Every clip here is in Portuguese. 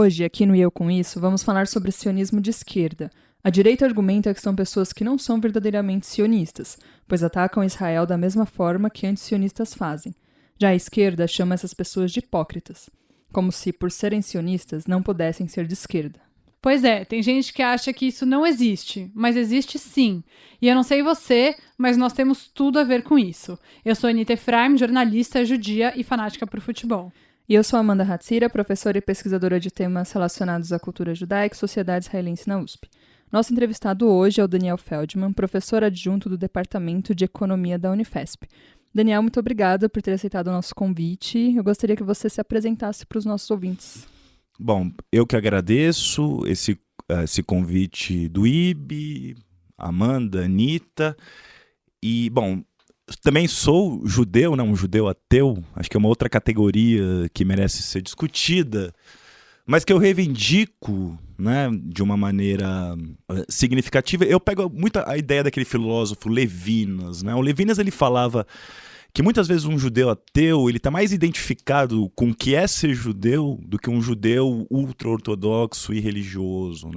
Hoje, aqui no E Eu Com Isso, vamos falar sobre sionismo de esquerda. A direita argumenta que são pessoas que não são verdadeiramente sionistas, pois atacam Israel da mesma forma que antisionistas fazem. Já a esquerda chama essas pessoas de hipócritas, como se, por serem sionistas, não pudessem ser de esquerda. Pois é, tem gente que acha que isso não existe, mas existe sim. E eu não sei você, mas nós temos tudo a ver com isso. Eu sou Anita Efraim, jornalista, judia e fanática por futebol. E eu sou Amanda Hatzira, professora e pesquisadora de temas relacionados à cultura judaica e sociedade israelense na USP. Nosso entrevistado hoje é o Daniel Feldman, professor adjunto do Departamento de Economia da Unifesp. Daniel, muito obrigada por ter aceitado o nosso convite. Eu gostaria que você se apresentasse para os nossos ouvintes. Bom, eu que agradeço esse convite do IB, Amanda, Anitta. E, bom, também sou judeu, um judeu ateu. Acho que é uma outra categoria que merece ser discutida, mas que eu reivindico, de uma maneira significativa. Eu pego muito a ideia daquele filósofo Levinas. O Levinas, ele falava que muitas vezes um judeu ateu ele está mais identificado com o que é ser judeu do que um judeu ultra-ortodoxo e religioso.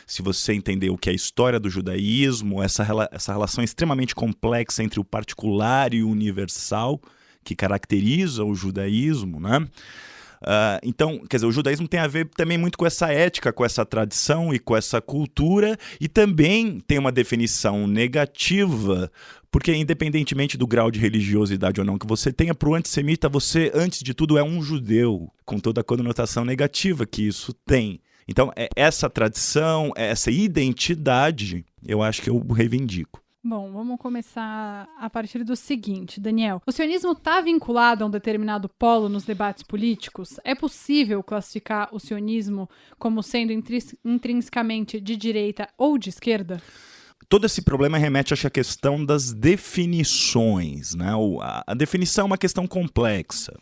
Se você entender o que é a história do judaísmo, essa relação extremamente complexa entre o particular e o universal que caracteriza o judaísmo, então, quer dizer, o judaísmo tem a ver também muito com essa ética, com essa tradição e com essa cultura, e também tem uma definição negativa, porque independentemente do grau de religiosidade ou não que você tenha, para o antissemita você, antes de tudo, é um judeu, com toda a conotação negativa que isso tem. Então, essa tradição, essa identidade, eu acho que eu reivindico. Bom, vamos começar a partir do seguinte, Daniel. O sionismo está vinculado a um determinado polo nos debates políticos? É possível classificar o sionismo como sendo intrinsecamente de direita ou de esquerda? Todo esse problema remete à questão das definições. A definição é uma questão complexa.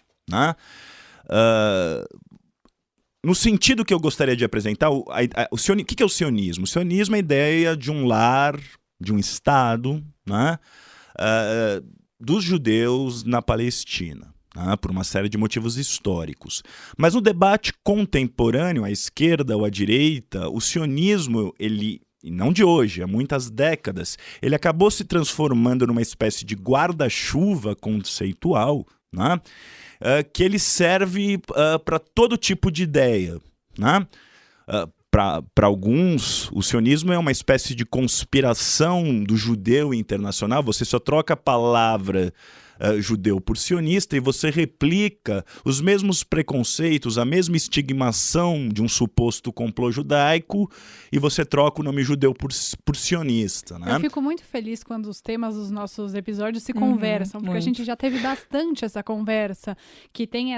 No sentido que eu gostaria de apresentar, o que é o sionismo? O sionismo é a ideia de um lar, de um Estado, dos judeus na Palestina, por uma série de motivos históricos. Mas no debate contemporâneo, à esquerda ou à direita, o sionismo, e não de hoje, há muitas décadas, ele acabou se transformando numa espécie de guarda-chuva conceitual, que ele serve para todo tipo de ideia. Para alguns, o sionismo é uma espécie de conspiração do judeu internacional. Você só troca a palavra judeu por sionista e você replica os mesmos preconceitos, a mesma estigmação de um suposto complô judaico e você troca o nome judeu por sionista. Eu fico muito feliz quando os temas dos nossos episódios se conversam, porque a gente já teve bastante essa conversa, que tem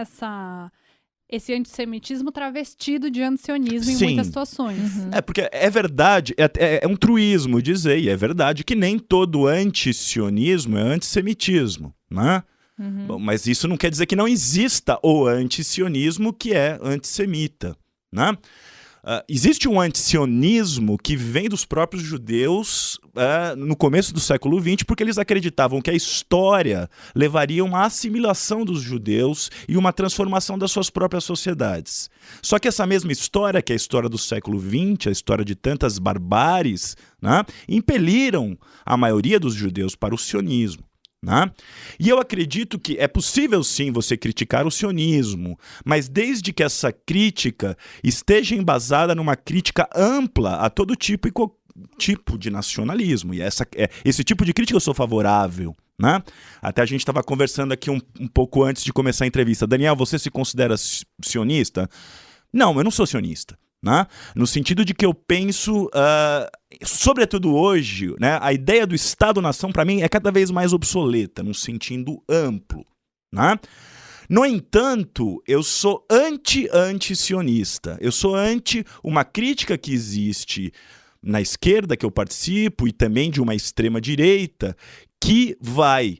esse antissemitismo travestido de antisionismo em muitas situações. Porque é verdade, é um truísmo dizer, e é verdade, que nem todo antisionismo é antissemitismo, Bom, mas isso não quer dizer que não exista o antisionismo que é antissemita, existe um antisionismo que vem dos próprios judeus no começo do século XX, porque eles acreditavam que a história levaria a uma assimilação dos judeus e uma transformação das suas próprias sociedades. Só que essa mesma história, que é a história do século XX, a história de tantas barbáries, impeliram a maioria dos judeus para o sionismo. E eu acredito que é possível sim você criticar o sionismo, mas desde que essa crítica esteja embasada numa crítica ampla a todo tipo de nacionalismo. E esse tipo de crítica eu sou favorável. Até a gente estava conversando aqui um pouco antes de começar a entrevista. Daniel, você se considera sionista? Não, eu não sou sionista. No sentido de que eu penso, sobretudo hoje, a ideia do Estado-nação para mim é cada vez mais obsoleta, num sentido amplo. No entanto, eu sou anti-sionista. Eu sou anti uma crítica que existe na esquerda que eu participo e também de uma extrema-direita que vai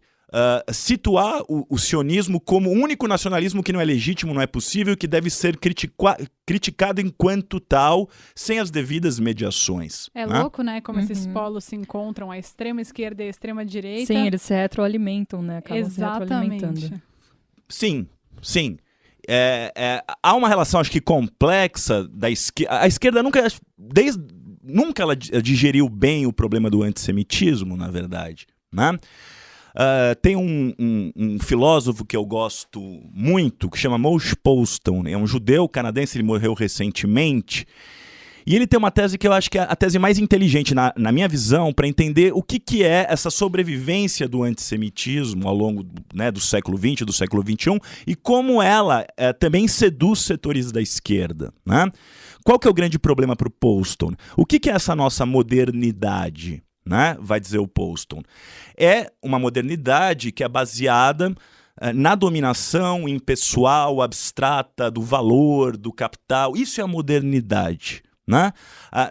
situar o sionismo como o único nacionalismo que não é legítimo, não é possível, que deve ser criticado enquanto tal, sem as devidas mediações. É louco, Como esses polos se encontram, a extrema esquerda e a extrema direita. Sim, eles se retroalimentam, acabam se retroalimentando. Sim. há uma relação, acho que complexa da esquerda. A esquerda nunca ela digeriu bem o problema do antissemitismo, na verdade, né? Tem um filósofo que eu gosto muito, que chama Moshe Poston, é um judeu canadense, ele morreu recentemente, e ele tem uma tese que eu acho que é a tese mais inteligente, na minha visão, para entender o que é essa sobrevivência do antissemitismo ao longo, né, do século XX, do século XXI, e como ela também seduz setores da esquerda, né? Qual que é o grande problema para o Poston? O que é essa nossa modernidade? Né? Vai dizer o Poston. É uma modernidade que é baseada na dominação impessoal, abstrata, do valor, do capital. Isso é a modernidade. Né?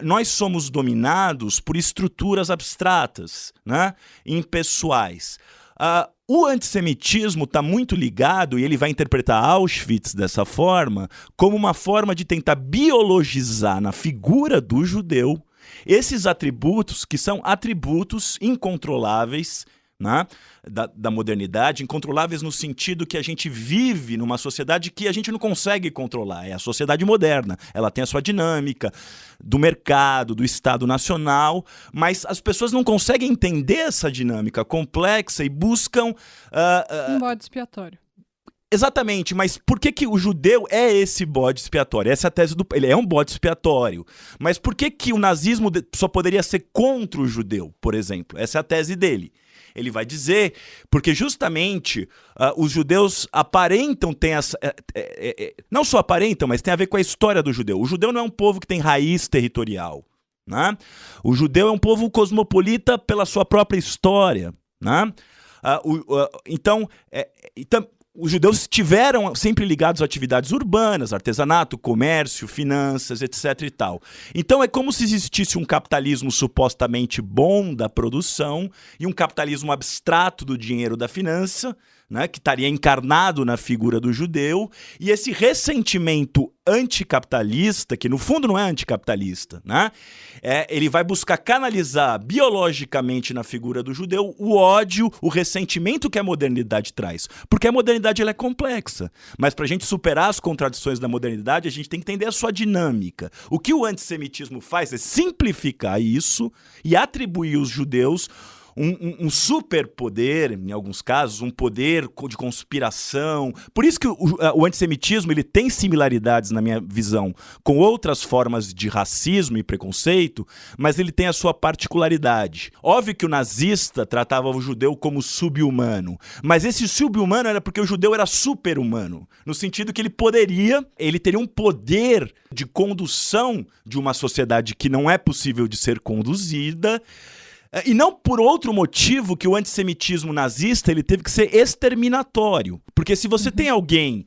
Nós somos dominados por estruturas abstratas, né? Impessoais. O antissemitismo está muito ligado, e ele vai interpretar Auschwitz dessa forma, como uma forma de tentar biologizar na figura do judeu esses atributos que são atributos incontroláveis, né, da modernidade, incontroláveis no sentido que a gente vive numa sociedade que a gente não consegue controlar. É a sociedade moderna. Ela tem a sua dinâmica do mercado, do Estado Nacional, mas as pessoas não conseguem entender essa dinâmica complexa e buscam... um bode expiatório. Exatamente, mas por que o judeu é esse bode expiatório? Essa é a tese ele é um bode expiatório. Mas por que o nazismo só poderia ser contra o judeu, por exemplo? Essa é a tese dele. Ele vai dizer, porque justamente os judeus aparentam, não só aparentam, mas tem a ver com a história do judeu. O judeu não é um povo que tem raiz territorial, né? O judeu é um povo cosmopolita pela sua própria história, né? Então, os judeus estiveram sempre ligados a atividades urbanas, artesanato, comércio, finanças, etc. e tal. Então é como se existisse um capitalismo supostamente bom da produção e um capitalismo abstrato do dinheiro da finança, né, que estaria encarnado na figura do judeu, e esse ressentimento anticapitalista, que no fundo não é anticapitalista, né, ele vai buscar canalizar biologicamente na figura do judeu o ódio, o ressentimento que a modernidade traz. Porque a modernidade ela é complexa, mas para a gente superar as contradições da modernidade, a gente tem que entender a sua dinâmica. O que o antissemitismo faz é simplificar isso e atribuir aos judeus um superpoder, em alguns casos, um poder de conspiração. Por isso que o antissemitismo ele tem similaridades, na minha visão, com outras formas de racismo e preconceito, mas ele tem a sua particularidade. Óbvio que o nazista tratava o judeu como sub-humano, mas esse sub-humano era porque o judeu era super-humano, no sentido que ele teria um poder de condução de uma sociedade que não é possível de ser conduzida, e não por outro motivo que o antissemitismo nazista ele teve que ser exterminatório. Porque se você tem alguém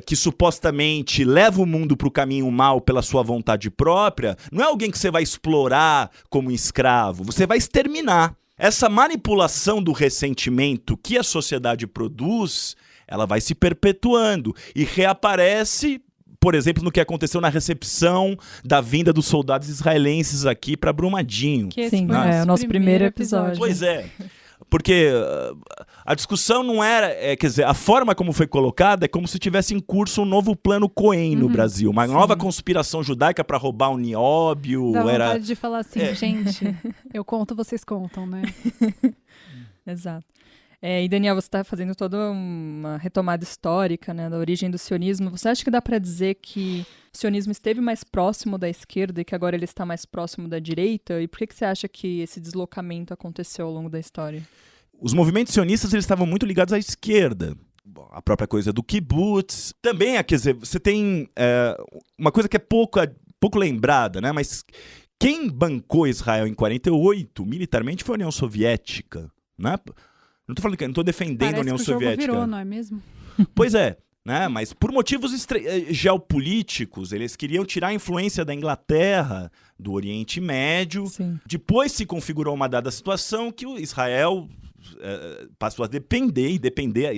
que supostamente leva o mundo para o caminho mal pela sua vontade própria, não é alguém que você vai explorar como escravo, você vai exterminar. Essa manipulação do ressentimento que a sociedade produz, ela vai se perpetuando e reaparece, por exemplo, no que aconteceu na recepção da vinda dos soldados israelenses aqui para Brumadinho. Sim, é o nosso primeiro episódio. Pois é, porque a discussão não era, quer dizer, a forma como foi colocada é como se tivesse em curso um novo plano Cohen no Brasil, uma nova conspiração judaica para roubar o nióbio. Dá vontade de falar assim, gente, eu conto, vocês contam, né? Exato. E Daniel, você está fazendo toda uma retomada histórica, né, da origem do sionismo. Você acha que dá para dizer que o sionismo esteve mais próximo da esquerda e que agora ele está mais próximo da direita? E por que você acha que esse deslocamento aconteceu ao longo da história? Os movimentos sionistas eles estavam muito ligados à esquerda. A própria coisa do kibbutz. Também, quer dizer, você tem uma coisa que é pouco lembrada, né? Mas quem bancou Israel em 48 militarmente foi a União Soviética, né? Não estou falando que não estou defendendo a União Soviética. Jogo virou, não é mesmo? Pois é, né? Mas por motivos geopolíticos, eles queriam tirar a influência da Inglaterra, do Oriente Médio. Sim. Depois se configurou uma dada situação que o Israel passou a depender, e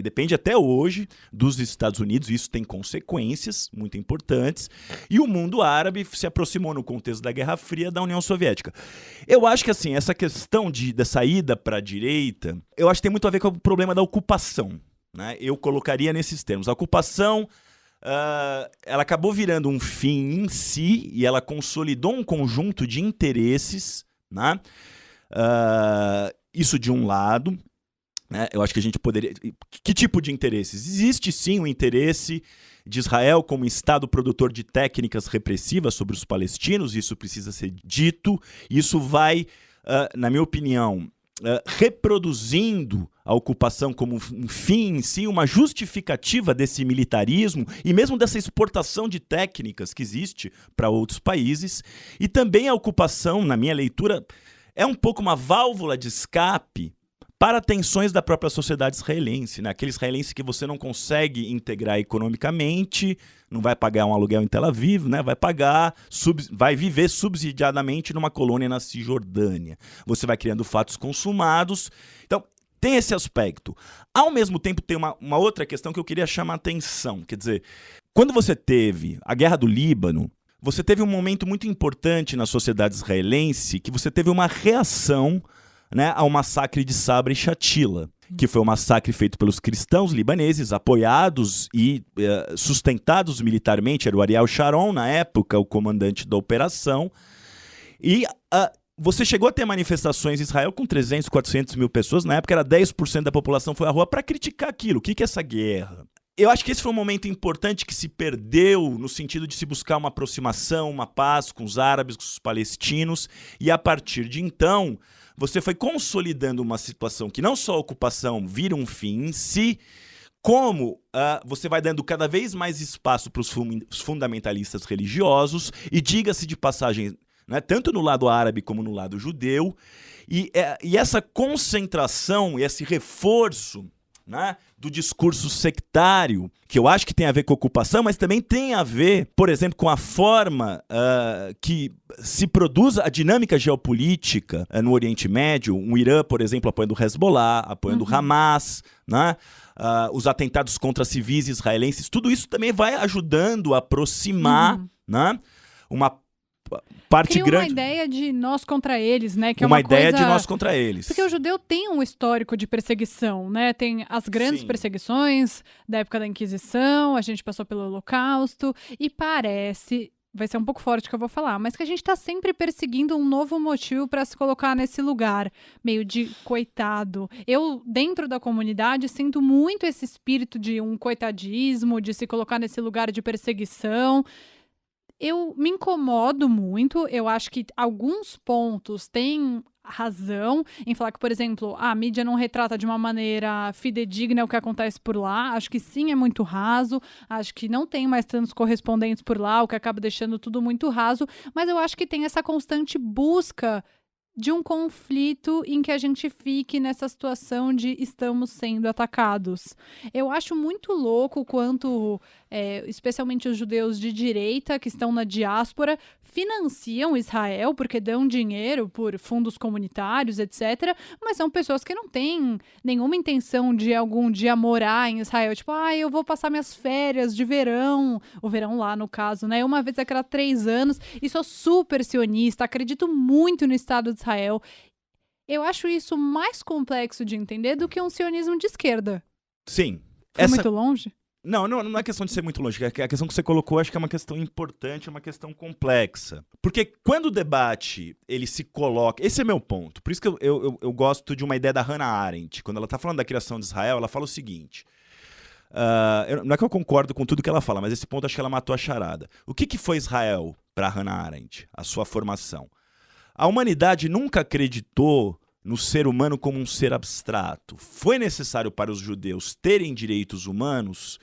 depende até hoje dos Estados Unidos. Isso tem consequências muito importantes. E o mundo árabe se aproximou, no contexto da Guerra Fria, da União Soviética. Eu acho que assim, essa questão dessa ida para a direita, eu acho que tem muito a ver com o problema da ocupação, né? Eu colocaria nesses termos. A ocupação ela acabou virando um fim em si e ela consolidou um conjunto de interesses, né? Isso de um lado, né? Eu acho que a gente poderia... Que tipo de interesses? Existe sim o interesse de Israel como Estado produtor de técnicas repressivas sobre os palestinos, isso precisa ser dito, isso vai, na minha opinião, reproduzindo a ocupação como um fim em si, uma justificativa desse militarismo e mesmo dessa exportação de técnicas que existe para outros países. E também a ocupação, na minha leitura, é um pouco uma válvula de escape para tensões da própria sociedade israelense, né? Aquele israelense que você não consegue integrar economicamente, não vai pagar um aluguel em Tel Aviv, né? Vai viver subsidiadamente numa colônia na Cisjordânia. Você vai criando fatos consumados. Então, tem esse aspecto. Ao mesmo tempo, tem uma outra questão que eu queria chamar a atenção. Quer dizer, quando você teve a Guerra do Líbano, você teve um momento muito importante na sociedade israelense que você teve uma reação, né, ao massacre de Sabra e Shatila, que foi um massacre feito pelos cristãos libaneses, apoiados e sustentados militarmente. Era o Ariel Sharon, na época, o comandante da operação. E você chegou a ter manifestações em Israel com 300, 400 mil pessoas. Na época, era 10% da população foi à rua para criticar aquilo. O que é essa guerra? Eu acho que esse foi um momento importante que se perdeu no sentido de se buscar uma aproximação, uma paz com os árabes, com os palestinos. E a partir de então, você foi consolidando uma situação que não só a ocupação vira um fim em si, como você vai dando cada vez mais espaço para os fundamentalistas religiosos, e diga-se de passagem, né, tanto no lado árabe como no lado judeu, e essa concentração, esse reforço, né, do discurso sectário, que eu acho que tem a ver com a ocupação, mas também tem a ver, por exemplo, com a forma que se produz a dinâmica geopolítica no Oriente Médio. Um Irã, por exemplo, apoiando o Hezbollah, apoiando o Hamas, né? Os atentados contra civis israelenses, tudo isso também vai ajudando a aproximar, né, uma parte Cria grande. Uma ideia de nós contra eles, né? Que é uma uma ideia coisa... de nós contra eles. Porque o judeu tem um histórico de perseguição, né? Tem as grandes perseguições da época da Inquisição, a gente passou pelo Holocausto, e parece, vai ser um pouco forte que eu vou falar, mas que a gente tá sempre perseguindo um novo motivo para se colocar nesse lugar, meio de coitado. Eu, dentro da comunidade, sinto muito esse espírito de um coitadismo, de se colocar nesse lugar de perseguição. Eu me incomodo muito, eu acho que alguns pontos têm razão em falar que, por exemplo, a mídia não retrata de uma maneira fidedigna o que acontece por lá. Acho que sim, é muito raso, acho que não tem mais tantos correspondentes por lá, o que acaba deixando tudo muito raso, mas eu acho que tem essa constante busca de um conflito em que a gente fique nessa situação de estamos sendo atacados. Eu acho muito louco quanto, especialmente os judeus de direita que estão na diáspora, financiam Israel porque dão dinheiro por fundos comunitários, etc. Mas são pessoas que não têm nenhuma intenção de algum dia morar em Israel. Tipo, eu vou passar minhas férias de verão, o verão lá no caso, né? Uma vez a cada 3 anos, e sou super sionista, acredito muito no Estado de Israel. Eu acho isso mais complexo de entender do que um sionismo de esquerda. Sim. Foi muito longe? Não é questão de ser muito longe. A questão que você colocou, acho que é uma questão importante, é uma questão complexa. Porque quando o debate, ele se coloca... Esse é meu ponto. Por isso que eu gosto de uma ideia da Hannah Arendt. Quando ela está falando da criação de Israel, ela fala o seguinte... não é que eu concordo com tudo que ela fala, mas esse ponto acho que ela matou a charada. O que foi Israel para Hannah Arendt? A sua formação. A humanidade nunca acreditou no ser humano como um ser abstrato. Foi necessário para os judeus terem direitos humanos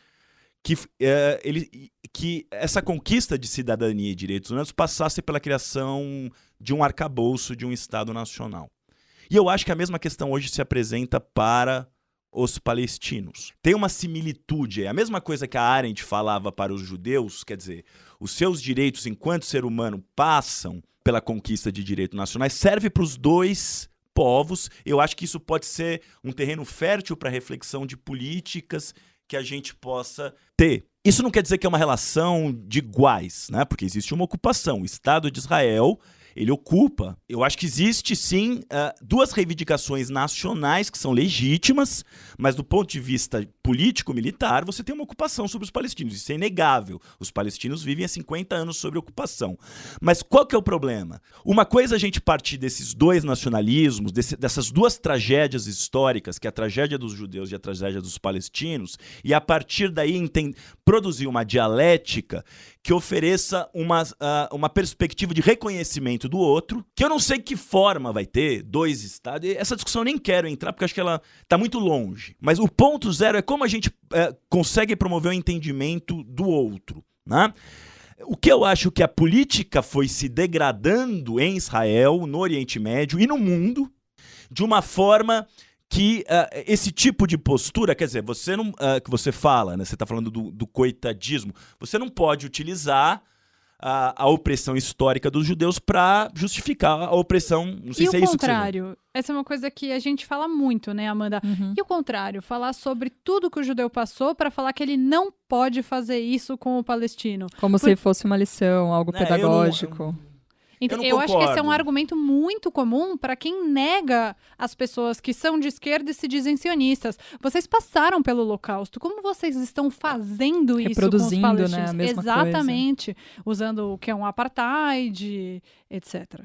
que essa conquista de cidadania e direitos humanos passasse pela criação de um arcabouço, de um Estado nacional. E eu acho que a mesma questão hoje se apresenta para os palestinos. Tem uma similitude, é a mesma coisa que a Arendt falava para os judeus, quer dizer, os seus direitos enquanto ser humano passam pela conquista de direitos nacionais, serve para os dois povos. Eu acho que isso pode ser um terreno fértil para reflexão de políticas que a gente possa ter. Isso não quer dizer que é uma relação de iguais, né? Porque existe uma ocupação. O Estado de Israel, ele ocupa. Eu acho que existe, sim, duas reivindicações nacionais que são legítimas, mas do ponto de vista político-militar, você tem uma ocupação sobre os palestinos. Isso é inegável. Os palestinos vivem há 50 anos sob ocupação. Mas qual que é o problema? Uma coisa é a gente partir desses dois nacionalismos, dessas duas tragédias históricas, que é a tragédia dos judeus e a tragédia dos palestinos, e a partir daí produzir uma dialética que ofereça uma perspectiva de reconhecimento do outro, que eu não sei que forma vai ter, dois estados. Essa discussão eu nem quero entrar, porque acho que ela está muito longe. Mas o ponto zero é como a gente consegue promover o entendimento do outro, né? O que eu acho que a política foi se degradando em Israel, no Oriente Médio e no mundo, de uma forma que esse tipo de postura, quer dizer, você não, que você fala, né, você está falando do coitadismo, você não pode utilizar a opressão histórica dos judeus para justificar a opressão, não sei se é isso que você... E o contrário? Essa é uma coisa que a gente fala muito, né, Amanda? E o contrário? Falar sobre tudo que o judeu passou para falar que ele não pode fazer isso com o palestino. Como se fosse uma lição, algo pedagógico. Então, eu acho que esse é um argumento muito comum para quem nega as pessoas que são de esquerda e se dizem sionistas. Vocês passaram pelo Holocausto. Como vocês estão fazendo isso com os palestinos? Né, a mesma Exatamente. Coisa. Usando o que é um apartheid, etc.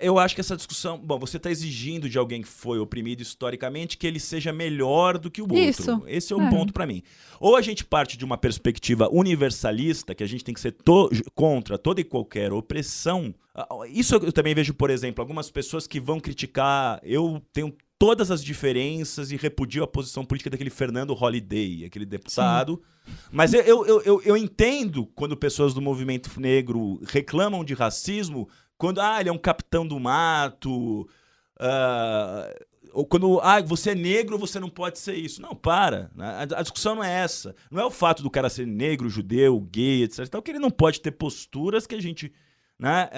Eu acho que essa discussão... Bom, você está exigindo de alguém que foi oprimido historicamente que ele seja melhor do que o outro. Isso. Esse é o ponto para mim. Ou a gente parte de uma perspectiva universalista, que a gente tem que ser contra toda e qualquer opressão. Isso eu também vejo, por exemplo, algumas pessoas que vão criticar... Eu tenho todas as diferenças e repudio a posição política daquele Fernando Holliday, aquele deputado. Sim. Mas eu entendo quando pessoas do movimento negro reclamam de racismo... Quando, ele é um capitão do mato, ou quando, você é negro, você não pode ser isso. Não, para. A discussão não é essa. Não é o fato do cara ser negro, judeu, gay, etc. Então, que ele não pode ter posturas que a gente, né,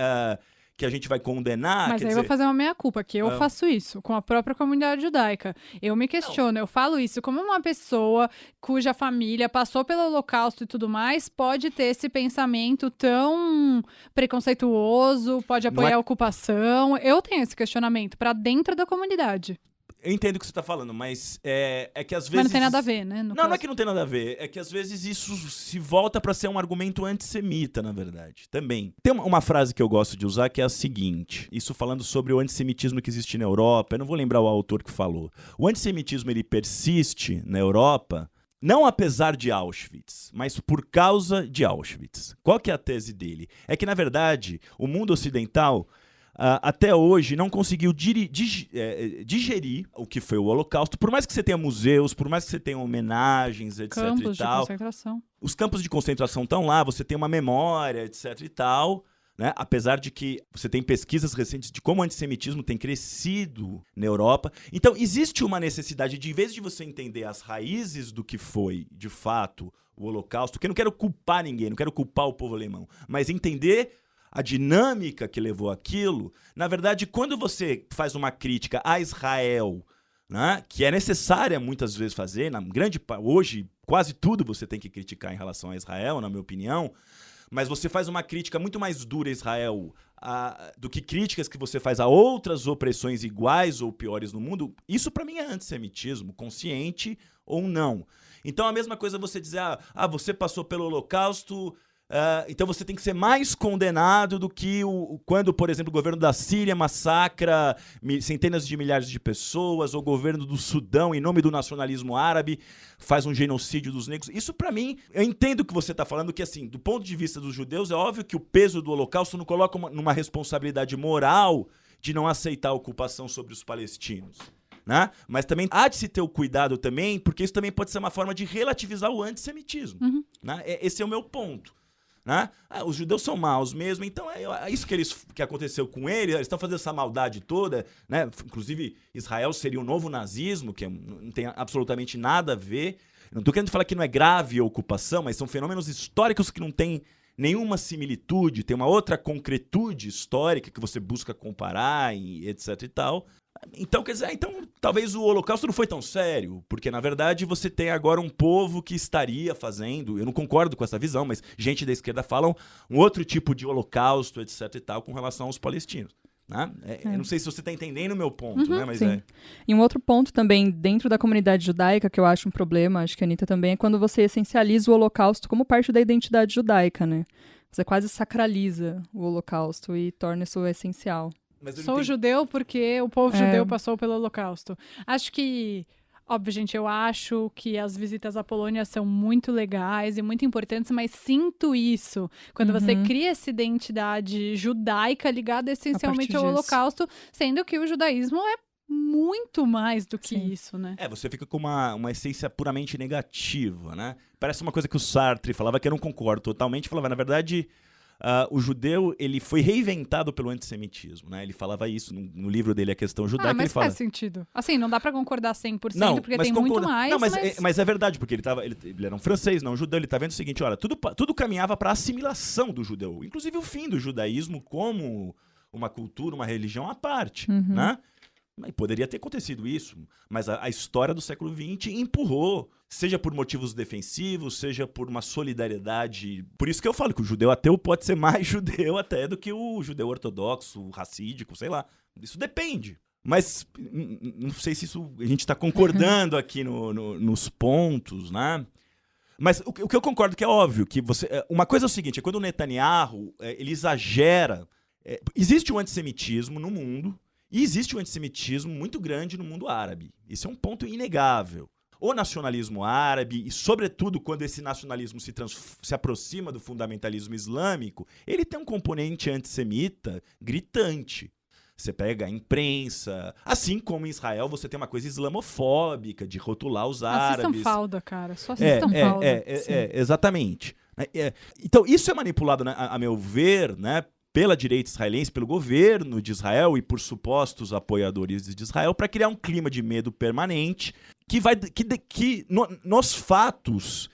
que a gente vai condenar. Mas aí eu vou fazer uma meia-culpa, que eu faço isso com a própria comunidade judaica. Eu me questiono, eu falo isso como uma pessoa cuja família passou pelo Holocausto e tudo mais, pode ter esse pensamento tão preconceituoso, pode apoiar a ocupação. Eu tenho esse questionamento para dentro da comunidade. Eu entendo o que você está falando, mas é que às vezes... Mas não tem nada a ver, né? Não é que não tem nada a ver. É que às vezes isso se volta para ser um argumento antissemita, na verdade. Também. Tem uma frase que eu gosto de usar que é a seguinte. Isso falando sobre o antissemitismo que existe na Europa. Eu não vou lembrar o autor que falou. O antissemitismo, ele persiste na Europa, não apesar de Auschwitz, mas por causa de Auschwitz. Qual que é a tese dele? É que, na verdade, o mundo ocidental... até hoje não conseguiu digerir o que foi o Holocausto, por mais que você tenha museus, por mais que você tenha homenagens, etc. Campos e tal. de concentração. Os campos de concentração estão lá, você tem uma memória, etc. e tal, né? Apesar de que você tem pesquisas recentes de como o antissemitismo tem crescido na Europa. Então, existe uma necessidade de, em vez de você entender as raízes do que foi, de fato, o Holocausto, que eu não quero culpar ninguém, não quero culpar o povo alemão, mas entender a dinâmica que levou aquilo. Na verdade, quando você faz uma crítica a Israel, né, que é necessária muitas vezes fazer, hoje quase tudo você tem que criticar em relação a Israel, na minha opinião, mas você faz uma crítica muito mais dura a Israel do que críticas que você faz a outras opressões iguais ou piores no mundo, isso para mim é antissemitismo, consciente ou não. Então a mesma coisa você dizer, você passou pelo Holocausto... então você tem que ser mais condenado do que quando, por exemplo, o governo da Síria massacra centenas de milhares de pessoas, ou o governo do Sudão, em nome do nacionalismo árabe, faz um genocídio dos negros. Isso, para mim, eu entendo o que você está falando, que, assim, do ponto de vista dos judeus, é óbvio que o peso do Holocausto não coloca numa responsabilidade moral de não aceitar a ocupação sobre os palestinos. Né? Mas também há de se ter o cuidado também, porque isso também pode ser uma forma de relativizar o antissemitismo. Né? Esse é o meu ponto. Né? Os judeus são maus mesmo, então é isso que aconteceu com eles estão fazendo essa maldade toda, né? Inclusive Israel seria um novo nazismo, que não tem absolutamente nada a ver. Não estou querendo falar que não é grave a ocupação, mas são fenômenos históricos que não têm nenhuma similitude, tem uma outra concretude histórica que você busca comparar, etc e tal. Então, quer dizer, talvez o Holocausto não foi tão sério, porque, na verdade, você tem agora um povo que estaria fazendo, eu não concordo com essa visão, mas gente da esquerda falam um outro tipo de Holocausto, etc e tal, com relação aos palestinos. Né? Eu não sei se você está entendendo o meu ponto, né? Mas sim. E um outro ponto também, dentro da comunidade judaica, que eu acho um problema, acho que a Anitta também, é quando você essencializa o Holocausto como parte da identidade judaica, né? Você quase sacraliza o Holocausto e torna isso essencial. Sou judeu porque o povo judeu passou pelo Holocausto. Acho que, óbvio, gente, eu acho que as visitas à Polônia são muito legais e muito importantes, mas sinto isso quando você cria essa identidade judaica ligada essencialmente ao Holocausto, sendo que o judaísmo é muito mais do que isso, né? Você fica com uma essência puramente negativa, né? Parece uma coisa que o Sartre falava, que eu não concordo totalmente, falava, na verdade... o judeu, ele foi reinventado pelo antissemitismo, né? Ele falava isso no livro dele, A Questão Judaica. Mas ele fala... faz sentido. Assim, não dá pra concordar 100%, não, porque tem muito mais. Não, mas é verdade, porque ele era um francês, não um judeu. Ele tá vendo o seguinte, olha, tudo caminhava para a assimilação do judeu. Inclusive o fim do judaísmo como uma cultura, uma religião à parte, né? E poderia ter acontecido isso, mas a história do século XX empurrou, seja por motivos defensivos, seja por uma solidariedade. Por isso que eu falo que o judeu ateu pode ser mais judeu até do que o judeu ortodoxo, racídico, sei lá. Isso depende. Mas não sei se isso a gente está concordando aqui nos pontos, né? Mas o que eu concordo que é óbvio, que uma coisa é o seguinte, é quando o Netanyahu ele exagera, existe um antissemitismo no mundo, e existe um antissemitismo muito grande no mundo árabe. Isso é um ponto inegável. O nacionalismo árabe, e sobretudo quando esse nacionalismo se aproxima do fundamentalismo islâmico, ele tem um componente antissemita gritante. Você pega a imprensa, assim como em Israel você tem uma coisa islamofóbica, de rotular os árabes. Assistam falda, cara. Só assistam falda. Exatamente. Então isso é manipulado, né, a meu ver, né, pela direita israelense, pelo governo de Israel e por supostos apoiadores de Israel, para criar um clima de medo permanente que nos fatos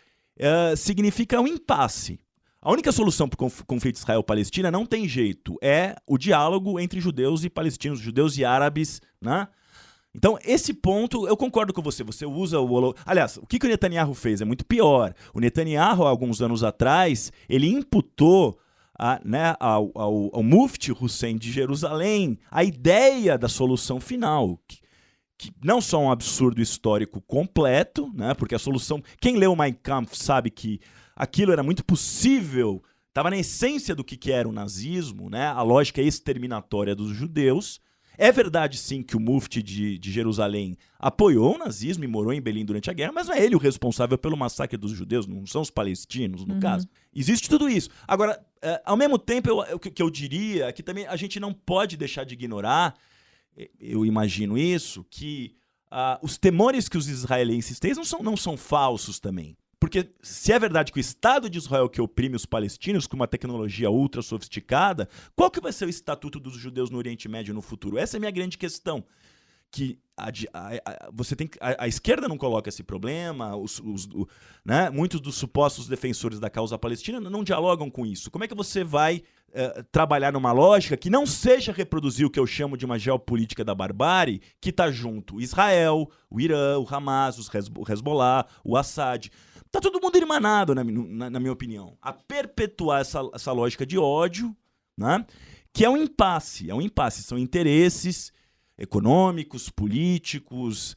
significa um impasse. A única solução para o conflito Israel-Palestina não tem jeito, é o diálogo entre judeus e palestinos, judeus e árabes, né? Então, esse ponto, eu concordo com você. Você usa Aliás, o que o Netanyahu fez é muito pior. O Netanyahu, há alguns anos atrás, ele imputou ao Mufti Hussein de Jerusalém a ideia da solução final, que não só é um absurdo histórico completo, né, porque a solução... Quem leu Mein Kampf sabe que aquilo era muito possível, estava na essência do que era o nazismo, né, a lógica exterminatória dos judeus. É verdade, sim, que o Mufti de Jerusalém apoiou o nazismo e morou em Berlim durante a guerra, mas não é ele o responsável pelo massacre dos judeus, não são os palestinos, no caso. Existe tudo isso. Agora, ao mesmo tempo, o que eu diria é que também a gente não pode deixar de ignorar, eu imagino isso, que os temores que os israelenses têm não são falsos também. Porque se é verdade que o Estado de Israel que oprime os palestinos com uma tecnologia ultra sofisticada, qual que vai ser o estatuto dos judeus no Oriente Médio no futuro? Essa é a minha grande questão. Que a esquerda não coloca esse problema, né? Muitos dos supostos defensores da causa palestina não dialogam com isso. Como é que você vai trabalhar numa lógica que não seja reproduzir o que eu chamo de uma geopolítica da barbárie, que está junto Israel, o Irã, o Hamas, o Hezbollah, o Assad... Tá todo mundo irmanado, na minha opinião, a perpetuar essa lógica de ódio, né? Que é um impasse. São interesses econômicos, políticos,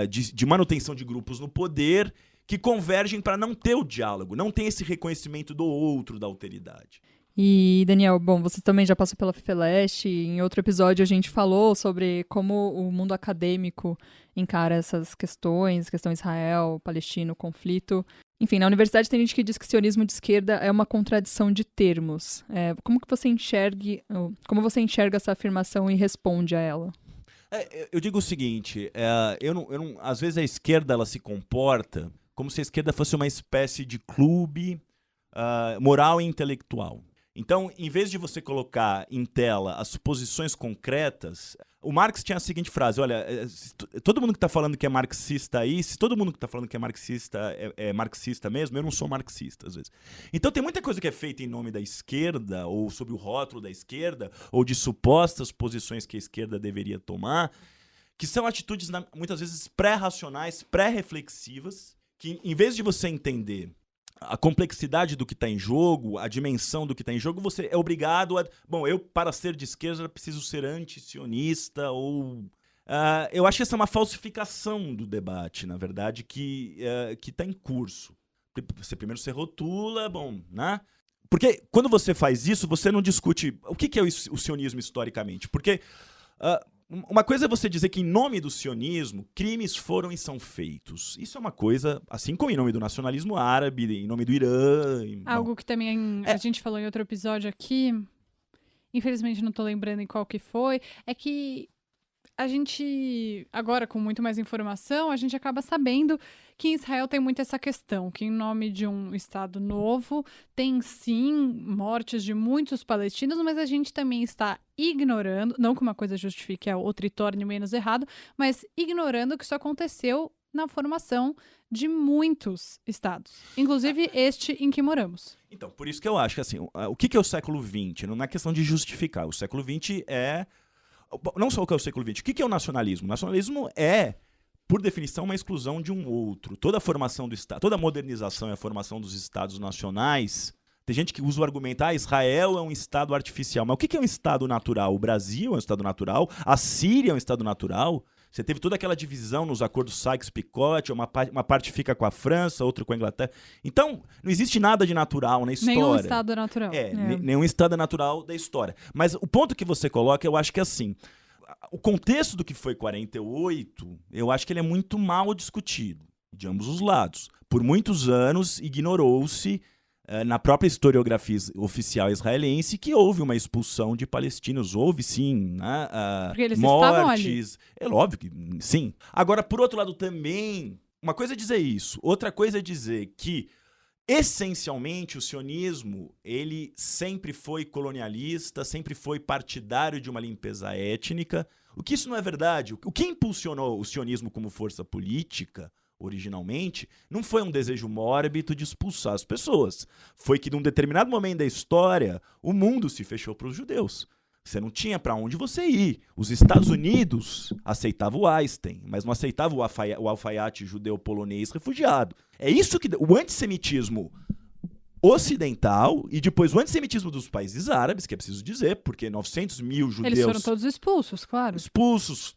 de manutenção de grupos no poder, que convergem para não ter o diálogo, não ter esse reconhecimento do outro, da alteridade. E, Daniel, bom, você também já passou pela FEFELESH, em outro episódio a gente falou sobre como o mundo acadêmico encara essas questões, questão Israel, Palestina, conflito. Enfim, na universidade tem gente que diz que sionismo de esquerda é uma contradição de termos. Como você enxerga essa afirmação e responde a ela? Eu digo o seguinte, às vezes a esquerda ela se comporta como se a esquerda fosse uma espécie de clube moral e intelectual. Então, em vez de você colocar em tela as suposições concretas, o Marx tinha a seguinte frase, olha, todo mundo que está falando que é marxista aí, se todo mundo que está falando que é marxista mesmo, eu não sou marxista, às vezes. Então tem muita coisa que é feita em nome da esquerda, ou sob o rótulo da esquerda, ou de supostas posições que a esquerda deveria tomar, que são atitudes, muitas vezes, pré-racionais, pré-reflexivas, que em vez de você entender a complexidade do que está em jogo, a dimensão do que está em jogo, você é obrigado a... Bom, eu, para ser de esquerda, preciso ser anti-sionista ou... eu acho que essa é uma falsificação do debate, na verdade, que está em curso. Primeiro você rotula, bom, né? Porque quando você faz isso, você não discute o que é o sionismo historicamente. Porque... uma coisa é você dizer que em nome do sionismo, crimes foram e são feitos. Isso é uma coisa, assim como em nome do nacionalismo árabe, em nome do Irã. Algo que também a gente falou em outro episódio aqui, infelizmente não estou lembrando em qual que foi, é que a gente, agora com muito mais informação, a gente acaba sabendo que em Israel tem muito essa questão, que em nome de um Estado novo, tem sim mortes de muitos palestinos, mas a gente também está ignorando, não que uma coisa justifique a outra e torne menos errado, mas ignorando que isso aconteceu na formação de muitos estados, inclusive este em que moramos. Então, por isso que eu acho que assim, o que é o século XX? Não é questão de justificar. O século XX é... Não só o que é o século XX. O que é o nacionalismo? O nacionalismo é, por definição, uma exclusão de um outro. Toda a formação do Estado, toda a modernização e a formação dos Estados nacionais... Tem gente que usa o argumento, Israel é um Estado artificial. Mas o que é um Estado natural? O Brasil é um Estado natural? A Síria é um Estado natural? Você teve toda aquela divisão nos acordos Sykes-Picot, uma parte fica com a França, outra com a Inglaterra. Então, não existe nada de natural na história. Nenhum Estado natural. Nenhum Estado natural da história. Mas o ponto que você coloca, eu acho que é assim, o contexto do que foi 48, eu acho que ele é muito mal discutido, de ambos os lados. Por muitos anos, ignorou-se na própria historiografia oficial israelense que houve uma expulsão de palestinos. Houve, sim, né, porque eles mortes. Estavam ali. É óbvio que sim. Agora, por outro lado, também, uma coisa é dizer isso, outra coisa é dizer que, essencialmente, o sionismo, ele sempre foi colonialista, sempre foi partidário de uma limpeza étnica. O que isso não é verdade? O que impulsionou o sionismo como força política originalmente, não foi um desejo mórbido de expulsar as pessoas. Foi que, num determinado momento da história, o mundo se fechou para os judeus. Você não tinha para onde você ir. Os Estados Unidos aceitavam o Einstein, mas não aceitavam o alfaiate judeu-polonês refugiado. É isso que... O antissemitismo ocidental e depois o antissemitismo dos países árabes, que é preciso dizer, porque 900 mil judeus... Eles foram todos expulsos, claro. Expulsos...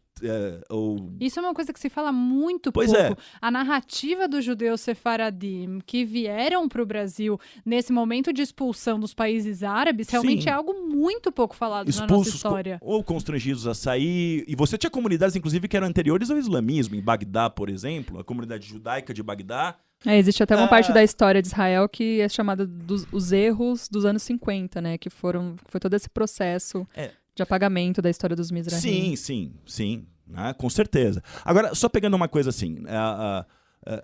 Isso é uma coisa que se fala muito pouco. A narrativa dos judeus sefaradim que vieram para o Brasil nesse momento de expulsão dos países árabes realmente é algo muito pouco falado na nossa história. Ou constrangidos a sair. E você tinha comunidades, inclusive, que eram anteriores ao islamismo. Em Bagdá, por exemplo, a comunidade judaica de Bagdá. Existe até uma parte da história de Israel que é chamada os erros dos anos 50, né? Que foi todo esse processo de apagamento da história dos Mizrahim. Sim, né? Com certeza. Agora, só pegando uma coisa assim,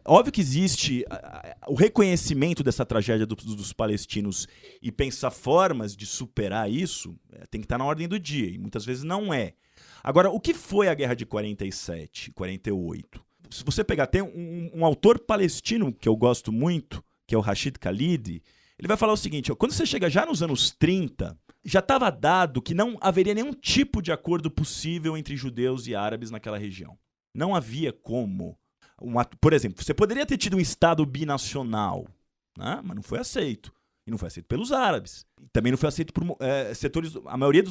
óbvio que existe o reconhecimento dessa tragédia dos palestinos e pensar formas de superar isso, tem que estar na ordem do dia, e muitas vezes não é. Agora, o que foi a guerra de 47, 48? Se você pegar, tem um autor palestino que eu gosto muito, que é o Rashid Khalid, ele vai falar o seguinte, quando você chega já nos anos 30, já estava dado que não haveria nenhum tipo de acordo possível entre judeus e árabes naquela região. Não havia como. Por exemplo, você poderia ter tido um Estado binacional, né? Mas não foi aceito. E não foi aceito pelos árabes. Também não foi aceito por setores... A maioria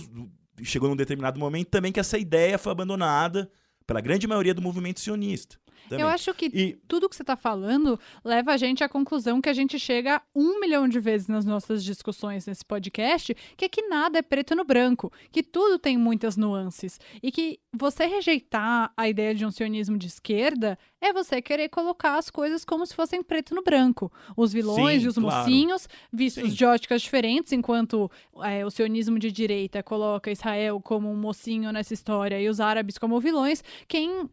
chegou num determinado momento também que essa ideia foi abandonada pela grande maioria do movimento sionista. Também. Eu acho que tudo que você está falando leva a gente à conclusão que a gente chega 1 milhão de vezes nas nossas discussões nesse podcast, que é que nada é preto no branco, que tudo tem muitas nuances, e que você rejeitar a ideia de um sionismo de esquerda é você querer colocar as coisas como se fossem preto no branco. Os vilões e os mocinhos vistos de óticas diferentes, enquanto o sionismo de direita coloca Israel como um mocinho nessa história e os árabes como vilões, quem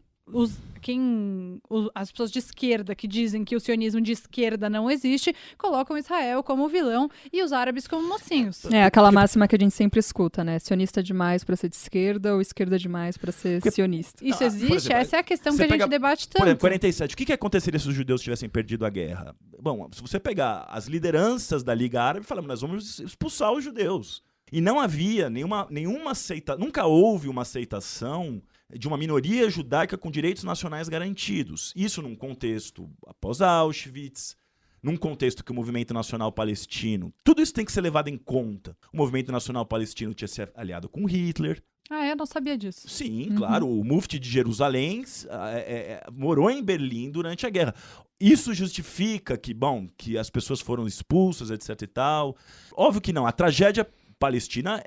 as pessoas de esquerda que dizem que o sionismo de esquerda não existe, colocam Israel como vilão e os árabes como mocinhos. É aquela máxima que a gente sempre escuta, né? Sionista demais para ser de esquerda ou esquerda demais para ser sionista. Isso existe? Exemplo, essa é a questão que a gente debate tanto. Por exemplo, 47. O que aconteceria se os judeus tivessem perdido a guerra? Bom, se você pegar as lideranças da Liga Árabe e falar, nós vamos expulsar os judeus. E não havia nenhuma aceitação, nunca houve uma aceitação de uma minoria judaica com direitos nacionais garantidos. Isso num contexto após Auschwitz, num contexto que o movimento nacional palestino... Tudo isso tem que ser levado em conta. O movimento nacional palestino tinha se aliado com Hitler. Ah, eu não sabia disso. Sim, claro. O mufti de Jerusalém morou em Berlim durante a guerra. Isso justifica que as pessoas foram expulsas, etc e tal. Óbvio que não. A tragédia palestina,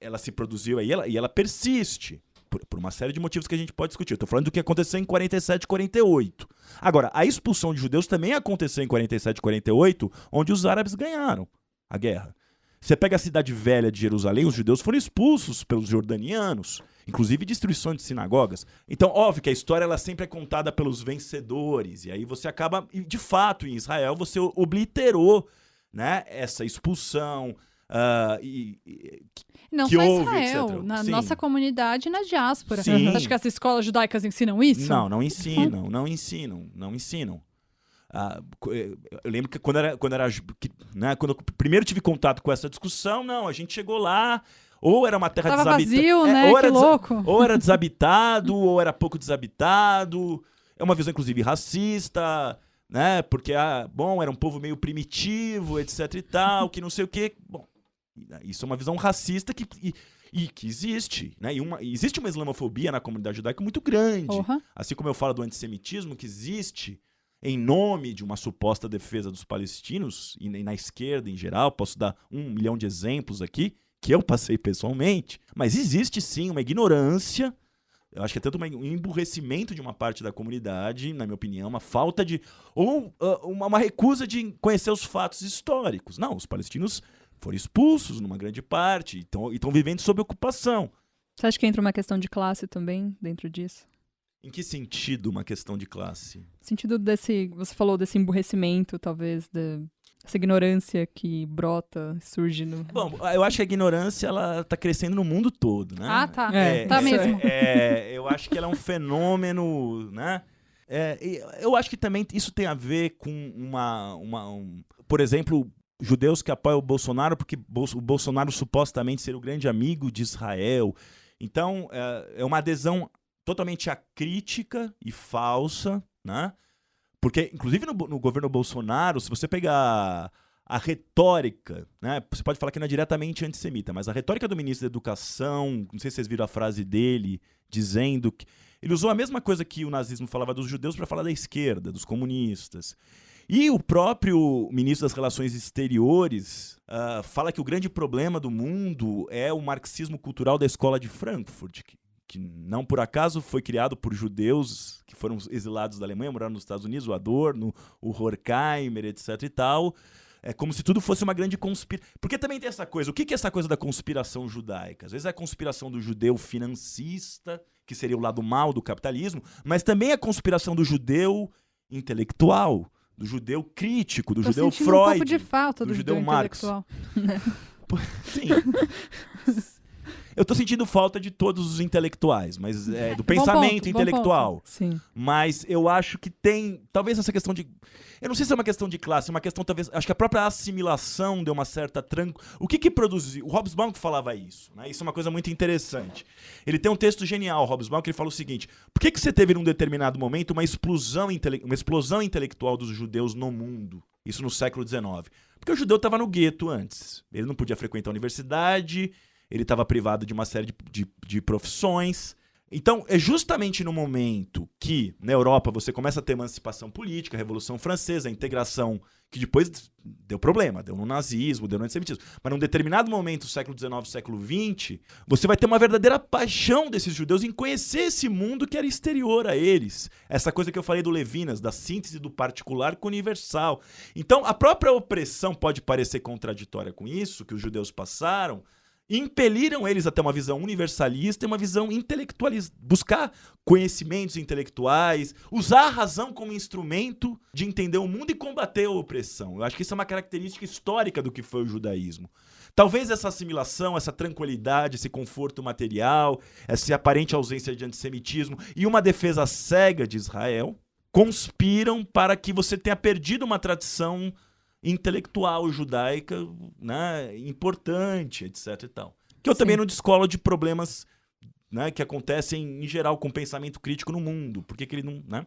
ela se produziu aí e ela persiste. Por uma série de motivos que a gente pode discutir. Eu estou falando do que aconteceu em 47 e 48. Agora, a expulsão de judeus também aconteceu em 47 e 48, onde os árabes ganharam a guerra. Você pega a cidade velha de Jerusalém, os judeus foram expulsos pelos jordanianos, inclusive destruição de sinagogas. Então, óbvio que a história ela sempre é contada pelos vencedores, e aí você acaba, de fato, em Israel, você obliterou, né, essa expulsão, não que só houve, Israel, etc. na Sim. nossa comunidade e na diáspora. Sim. Acho que as escolas judaicas ensinam isso? Não ensinam. Eu lembro que quando eu primeiro tive contato com essa discussão, a gente chegou lá, ou era uma terra desabitada, vazio, né? Que louco. Ou era desabitado, ou era pouco desabitado. É uma visão, inclusive, racista, né? Porque, era um povo meio primitivo, etc e tal, que não sei o quê. Bom, isso é uma visão racista que existe, né? Existe uma islamofobia na comunidade judaica muito grande. Uhum. Assim como eu falo do antissemitismo, que existe em nome de uma suposta defesa dos palestinos, e na esquerda em geral, posso dar 1 milhão de exemplos aqui, que eu passei pessoalmente, mas existe sim uma ignorância, eu acho que é tanto um emburrecimento de uma parte da comunidade, na minha opinião, uma falta de... ou uma recusa de conhecer os fatos históricos. Não, os palestinos foram expulsos numa grande parte e estão vivendo sob ocupação. Você acha que entra uma questão de classe também dentro disso? Em que sentido uma questão de classe? No sentido você falou desse emburrecimento, talvez, dessa ignorância que brota, surge no... Bom, eu acho que a ignorância, ela tá crescendo no mundo todo, né? Ah, tá. Tá mesmo. Eu acho que ela é um fenômeno, né? Eu acho que também isso tem a ver com por exemplo, judeus que apoiam o Bolsonaro porque o Bolsonaro supostamente ser o grande amigo de Israel. Então, é uma adesão totalmente acrítica e falsa, né? Porque, inclusive, no governo Bolsonaro, se você pegar a retórica, né? Você pode falar que não é diretamente antissemita, mas a retórica do ministro da Educação, não sei se vocês viram a frase dele, dizendo que ele usou a mesma coisa que o nazismo falava dos judeus para falar da esquerda, dos comunistas. E o próprio ministro das Relações Exteriores fala que o grande problema do mundo é o marxismo cultural da escola de Frankfurt, que não por acaso foi criado por judeus que foram exilados da Alemanha, moraram nos Estados Unidos, o Adorno, o Horkheimer, etc e tal. É como se tudo fosse uma grande conspiração. Porque também tem essa coisa, o que é essa coisa da conspiração judaica? Às vezes é a conspiração do judeu financista, que seria o lado mal do capitalismo, mas também a conspiração do judeu intelectual, do judeu crítico, do judeu Freud, um pouco de falta do judeu Marx. Intelectual. Sim. Eu tô sentindo falta de todos os intelectuais, mas do pensamento intelectual. Sim. Mas eu acho que tem, talvez essa questão de... Eu não sei se é uma questão de classe, é uma questão talvez... Acho que a própria assimilação deu uma certa... O que produziu? O Hobsbawm falava isso, né? Isso é uma coisa muito interessante. Ele tem um texto genial, o Hobsbawm, que ele fala o seguinte: por que você teve num determinado momento uma explosão intelectual dos judeus no mundo? Isso no século XIX. Porque o judeu estava no gueto antes. Ele não podia frequentar a universidade... Ele estava privado de uma série de profissões. Então, é justamente no momento que, na Europa, você começa a ter emancipação política, a Revolução Francesa, a integração, que depois deu problema, deu no nazismo, deu no antissemitismo. Mas num determinado momento, século XIX, século XX, você vai ter uma verdadeira paixão desses judeus em conhecer esse mundo que era exterior a eles. Essa coisa que eu falei do Levinas, da síntese do particular com o universal. Então, a própria opressão pode parecer contraditória com isso, que os judeus passaram, impeliram eles até uma visão universalista e uma visão intelectualista. Buscar conhecimentos intelectuais, usar a razão como instrumento de entender o mundo e combater a opressão. Eu acho que isso é uma característica histórica do que foi o judaísmo. Talvez essa assimilação, essa tranquilidade, esse conforto material, essa aparente ausência de antissemitismo e uma defesa cega de Israel conspiram para que você tenha perdido uma tradição intelectual judaica, né, importante, etc. e tal. Que eu também não descolo de problemas, né, que acontecem em geral com pensamento crítico no mundo. Por que ele não... Né?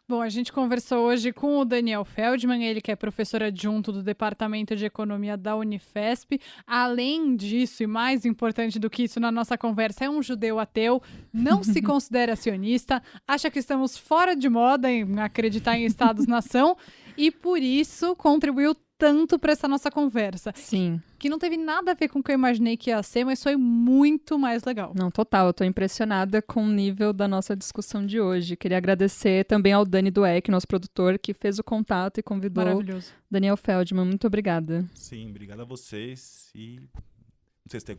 Bom, a gente conversou hoje com o Daniel Feldman, ele que é professor adjunto do Departamento de Economia da Unifesp. Além disso, e mais importante do que isso na nossa conversa, é um judeu ateu, não se considera sionista, acha que estamos fora de moda em acreditar em Estados-nação e, por isso, contribuiu tanto para essa nossa conversa. Sim. Que não teve nada a ver com o que eu imaginei que ia ser, mas foi muito mais legal. Não, total. Eu tô impressionada com o nível da nossa discussão de hoje. Queria agradecer também ao Dani Dweck, nosso produtor, que fez o contato e convidou Maravilhoso. Daniel Feldman. Muito obrigada. Sim, obrigado a vocês. E não sei se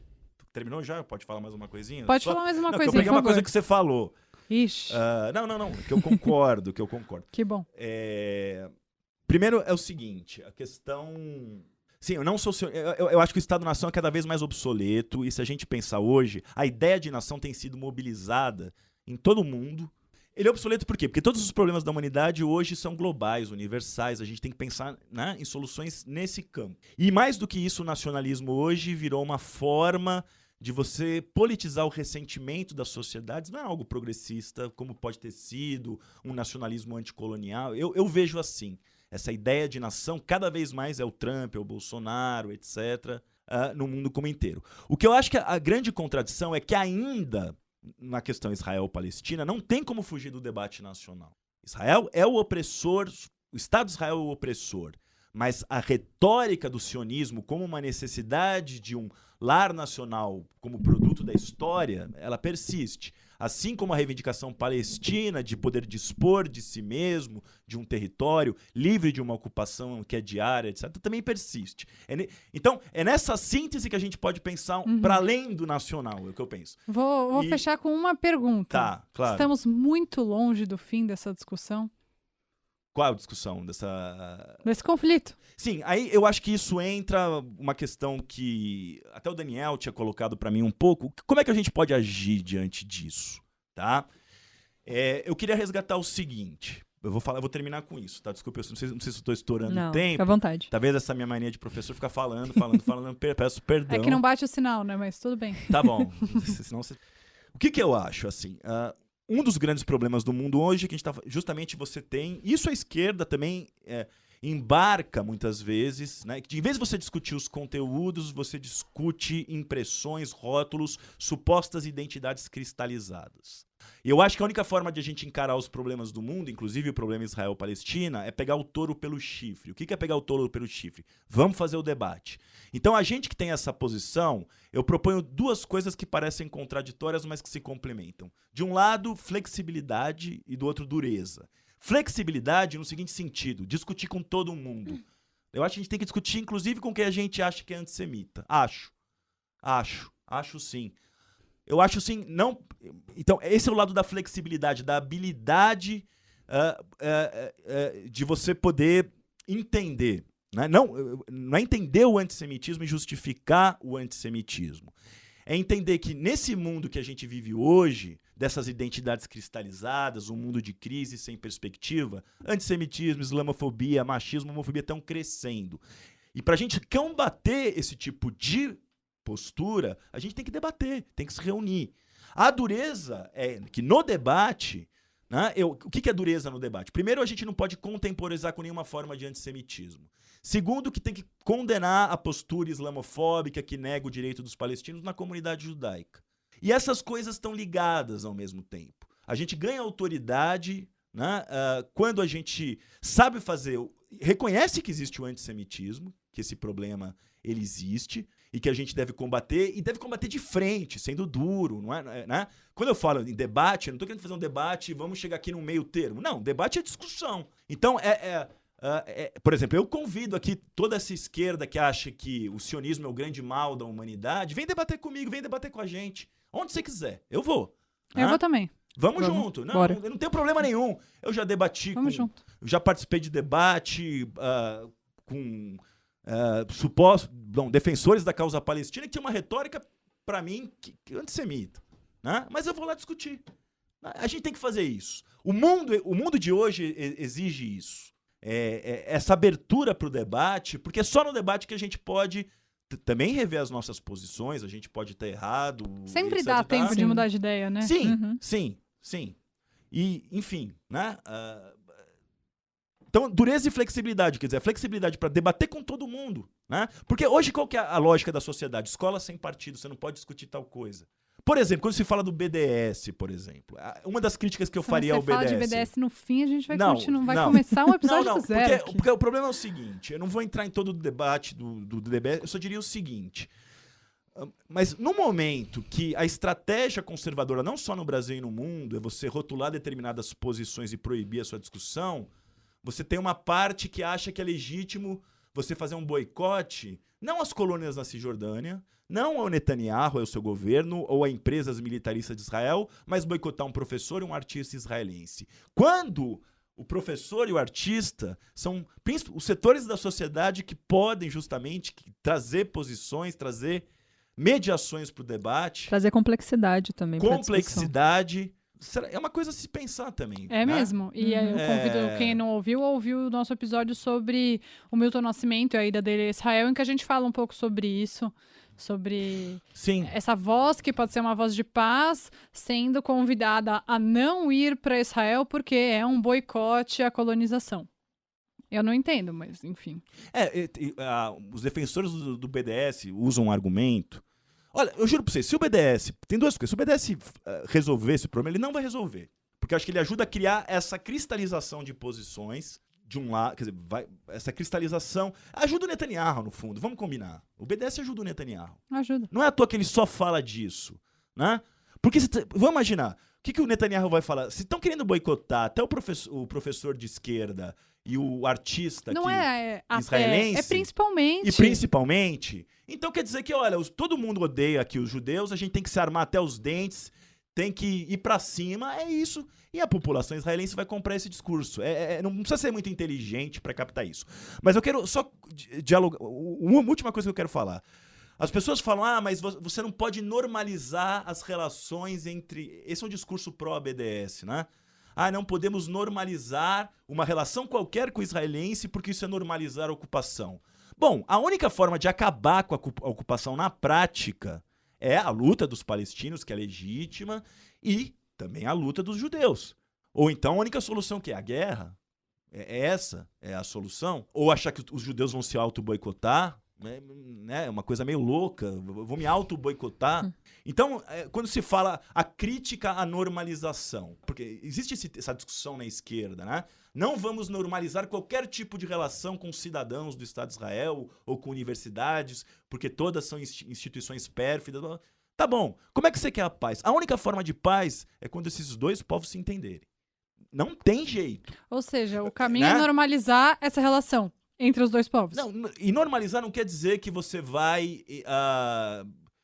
terminou já? Pode falar mais uma coisinha? Pode falar mais uma coisinha, eu peguei por uma coisa favor. que você falou. Ixi. Não, que eu concordo, Que bom. Primeiro é o seguinte, a questão... Sim, eu não sou... Eu acho que o Estado-nação é cada vez mais obsoleto, e se a gente pensar hoje, a ideia de nação tem sido mobilizada em todo o mundo. Ele é obsoleto por quê? Porque todos os problemas da humanidade hoje são globais, universais, a gente tem que pensar, né, em soluções nesse campo. E mais do que isso, o nacionalismo hoje virou uma forma de você politizar o ressentimento das sociedades. Não é algo progressista, como pode ter sido um nacionalismo anticolonial. Eu vejo assim. Essa ideia de nação cada vez mais é o Trump, é o Bolsonaro, etc., no mundo como inteiro. O que eu acho que a grande contradição é que ainda, na questão Israel-Palestina, não tem como fugir do debate nacional. Israel é o opressor, o Estado de Israel é o opressor, mas a retórica do sionismo como uma necessidade de um lar nacional como produto da história, ela persiste. Assim como a reivindicação palestina de poder dispor de si mesmo, de um território livre de uma ocupação que é diária, etc., também persiste. Então, é nessa síntese que a gente pode pensar para além do nacional, é o que eu penso. Vou fechar com uma pergunta. Tá, claro. Estamos muito longe do fim dessa discussão? Qual a discussão desse conflito? Sim, aí eu acho que isso entra uma questão que até o Daniel tinha colocado para mim um pouco. Como é que a gente pode agir diante disso, tá? Eu queria resgatar o seguinte. Eu vou terminar com isso, tá? Desculpa, eu não sei se eu estou estourando o tempo. Fica à vontade. Talvez essa minha mania de professor ficar falando, peço perdão. É que não bate o sinal, né? Mas tudo bem. Tá bom. Senão você... O que eu acho, assim... Um dos grandes problemas do mundo hoje é que a gente justamente você tem... Isso a esquerda também embarca muitas vezes, né? Em vez de você discutir os conteúdos, você discute impressões, rótulos, supostas identidades cristalizadas. E eu acho que a única forma de a gente encarar os problemas do mundo, inclusive o problema Israel-Palestina, é pegar o touro pelo chifre. O que é pegar o touro pelo chifre? Vamos fazer o debate. Então, a gente que tem essa posição, eu proponho duas coisas que parecem contraditórias, mas que se complementam. De um lado, flexibilidade e do outro, dureza. Flexibilidade no seguinte sentido, discutir com todo mundo. Eu acho que a gente tem que discutir, inclusive, com quem a gente acha que é antissemita. Acho sim. Eu acho sim, não... Então, esse é o lado da flexibilidade, da habilidade de você poder entender. Né? Não é entender o antissemitismo e justificar o antissemitismo. É entender que nesse mundo que a gente vive hoje, dessas identidades cristalizadas, um mundo de crise sem perspectiva, antissemitismo, islamofobia, machismo, homofobia estão crescendo. E para a gente combater esse tipo de postura, a gente tem que debater, tem que se reunir. A dureza é que no debate, né, o que é dureza no debate? Primeiro, a gente não pode contemporizar com nenhuma forma de antissemitismo. Segundo, que tem que condenar a postura islamofóbica que nega o direito dos palestinos na comunidade judaica. E essas coisas estão ligadas ao mesmo tempo. A gente ganha autoridade, né, quando a gente sabe reconhece que existe o antissemitismo, que esse problema ele existe, e que a gente deve combater, e deve combater de frente, sendo duro, não é, né? Quando eu falo em debate, eu não estou querendo fazer um debate e vamos chegar aqui num meio termo. Não, debate é discussão. Então, Por exemplo, eu convido aqui toda essa esquerda que acha que o sionismo é o grande mal da humanidade, vem debater comigo, vem debater com a gente. Onde você quiser, eu vou. Eu vou também. Vamos junto. Não, eu não tenho problema nenhum. Eu já debati já participei de debate com defensores da causa palestina que tinha uma retórica, para mim, que antissemita. Né? Mas eu vou lá discutir. A gente tem que fazer isso. O mundo de hoje exige isso. Essa abertura para o debate, porque é só no debate que a gente pode também rever as nossas posições, a gente pode estar errado. Sempre dá tempo de mudar de ideia, né? Sim. E, enfim, né? Então, dureza e flexibilidade, quer dizer, a flexibilidade para debater com todo mundo, né? Porque hoje qual que é a lógica da sociedade? Escola sem partido, você não pode discutir tal coisa. Por exemplo, quando se fala do BDS, por exemplo, uma das críticas que eu faria ao BDS... Se você fala de BDS no fim, a gente vai começar um episódio do zero. Porque o problema é o seguinte, eu não vou entrar em todo o debate do BDS, eu só diria o seguinte, mas no momento que a estratégia conservadora, não só no Brasil e no mundo, é você rotular determinadas posições e proibir a sua discussão, você tem uma parte que acha que é legítimo você fazer um boicote, não às colônias na Cisjordânia, não ao Netanyahu, ao seu governo, ou a empresas militaristas de Israel, mas boicotar um professor e um artista israelense. Quando o professor e o artista são os setores da sociedade que podem justamente trazer posições, trazer mediações para o debate. Trazer complexidade também para a discussão. Complexidade. É uma coisa a se pensar também. É, né? Mesmo. E eu convido quem não ouviu o nosso episódio sobre o Milton Nascimento e a ida dele a Israel, em que a gente fala um pouco sobre isso. Sobre essa voz que pode ser uma voz de paz, sendo convidada a não ir para Israel porque é um boicote à colonização. Eu não entendo, mas enfim. Os defensores do BDS usam um argumento. Olha, eu juro para vocês, se o BDS... Tem duas coisas. Se o BDS resolver esse problema, ele não vai resolver. Porque eu acho que ele ajuda a criar essa cristalização de posições de um lado, quer dizer, essa cristalização ajuda o Netanyahu, no fundo, vamos combinar. O BDS ajuda o Netanyahu. Ajuda. Não é à toa que ele só fala disso, né? Porque, vamos imaginar, o que o Netanyahu vai falar? Se estão querendo boicotar até o professor de esquerda e o artista israelense... É principalmente. E principalmente. Então quer dizer que, olha, todo mundo odeia aqui os judeus, a gente tem que se armar até os dentes, tem que ir pra cima, é isso. E a população israelense vai comprar esse discurso. Não precisa ser muito inteligente para captar isso. Mas eu quero só dialogar. Uma última coisa que eu quero falar. As pessoas falam, mas você não pode normalizar as relações entre... Esse é um discurso pró-BDS, né? Não podemos normalizar uma relação qualquer com o israelense porque isso é normalizar a ocupação. Bom, a única forma de acabar com a ocupação na prática é a luta dos palestinos, que é legítima, e também a luta dos judeus. Ou então a única solução que é a guerra, essa é a solução. Ou achar que os judeus vão se auto-boicotar, né? É uma coisa meio louca, vou me auto-boicotar. Então, quando se fala a crítica à normalização, porque existe essa discussão na esquerda, né? Não vamos normalizar qualquer tipo de relação com cidadãos do Estado de Israel ou com universidades, porque todas são instituições pérfidas. Tá bom, como é que você quer a paz? A única forma de paz é quando esses dois povos se entenderem. Não tem jeito. Ou seja, o caminho é normalizar essa relação entre os dois povos. Não, e normalizar não quer dizer que você vai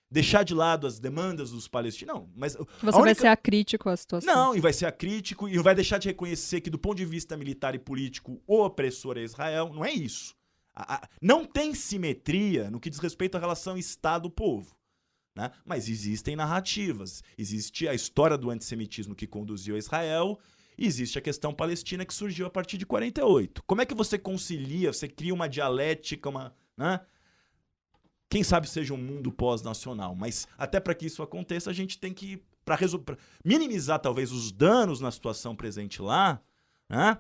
deixar de lado as demandas dos palestinos. Não, mas você vai ser acrítico à situação. Não, e vai ser acrítico e vai deixar de reconhecer que, do ponto de vista militar e político, o opressor é Israel. Não é isso. Não tem simetria no que diz respeito à relação Estado-povo. Né? Mas existem narrativas. Existe a história do antissemitismo que conduziu a Israel e existe a questão palestina que surgiu a partir de 48. Como é que você concilia, você cria uma dialética, né? Quem sabe seja um mundo pós-nacional, mas até para que isso aconteça, a gente tem que, para minimizar talvez os danos na situação presente lá, né?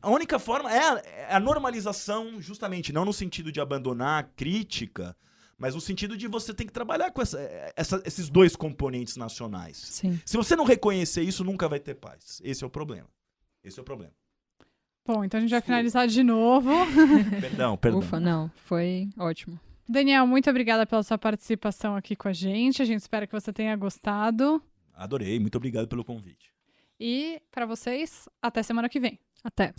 A única forma é a normalização, justamente, não no sentido de abandonar a crítica, mas no sentido de você tem que trabalhar com esses dois componentes nacionais. Sim. Se você não reconhecer isso, nunca vai ter paz. Esse é o problema. Bom, então a gente vai finalizar de novo. Perdão. Ufa, não. Foi ótimo. Daniel, muito obrigada pela sua participação aqui com a gente. A gente espera que você tenha gostado. Adorei. Muito obrigado pelo convite. E, para vocês, até semana que vem. Até.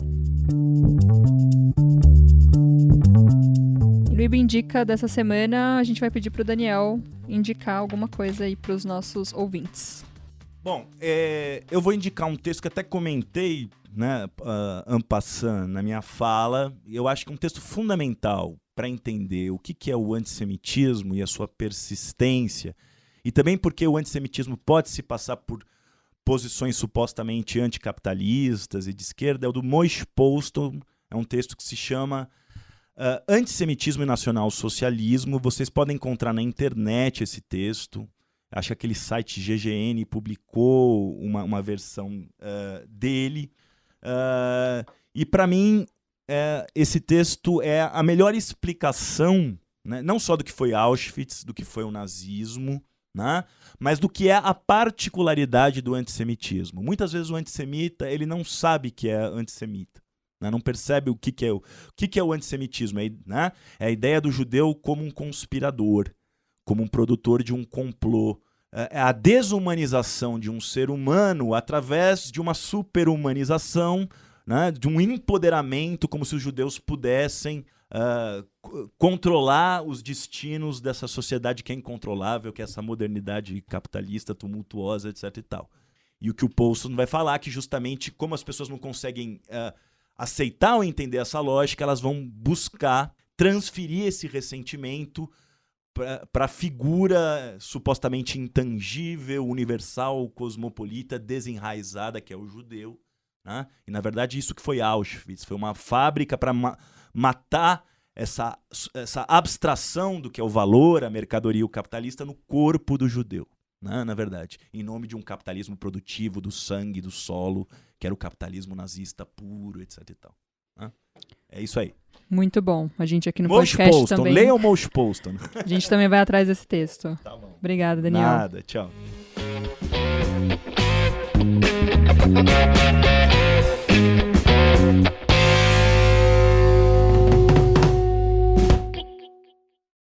E no IBA Indica dessa semana, a gente vai pedir pro Daniel indicar alguma coisa aí pros nossos ouvintes. Bom, eu vou indicar um texto que até comentei, né, en passant na minha fala. Eu acho que é um texto fundamental para entender o que é o antissemitismo e a sua persistência, e também porque o antissemitismo pode se passar por posições supostamente anticapitalistas e de esquerda. É o do Moishe Poston, é um texto que se chama Antissemitismo e Nacional-Socialismo. Vocês podem encontrar na internet esse texto. Acho que aquele site GGN publicou uma versão dele. E, para mim, esse texto é a melhor explicação, né, não só do que foi Auschwitz, do que foi o nazismo, né, mas do que é a particularidade do antissemitismo. Muitas vezes o antissemita ele não sabe que é antissemita, né, não percebe o que é o antissemitismo. Né, é a ideia do judeu como um conspirador, como um produtor de um complô. É a desumanização de um ser humano através de uma superhumanização, né, de um empoderamento, como se os judeus pudessem controlar os destinos dessa sociedade que é incontrolável, que é essa modernidade capitalista, tumultuosa, etc. e tal. E o que o Poston vai falar é que justamente como as pessoas não conseguem aceitar ou entender essa lógica, elas vão buscar transferir esse ressentimento para a figura supostamente intangível, universal, cosmopolita, desenraizada, que é o judeu. Né? E, na verdade, isso que foi Auschwitz. Foi uma fábrica para matar essa abstração do que é o valor, a mercadoria, o capitalista no corpo do judeu. Né? Na verdade, em nome de um capitalismo produtivo, do sangue, do solo, que era o capitalismo nazista puro, etc. e tal. Né? É isso aí. Muito bom. A gente aqui no Moishe podcast Poston, também... Leiam Moishe Poston. A gente também vai atrás desse texto. Tá bom. Obrigada, Daniel. Nada, tchau.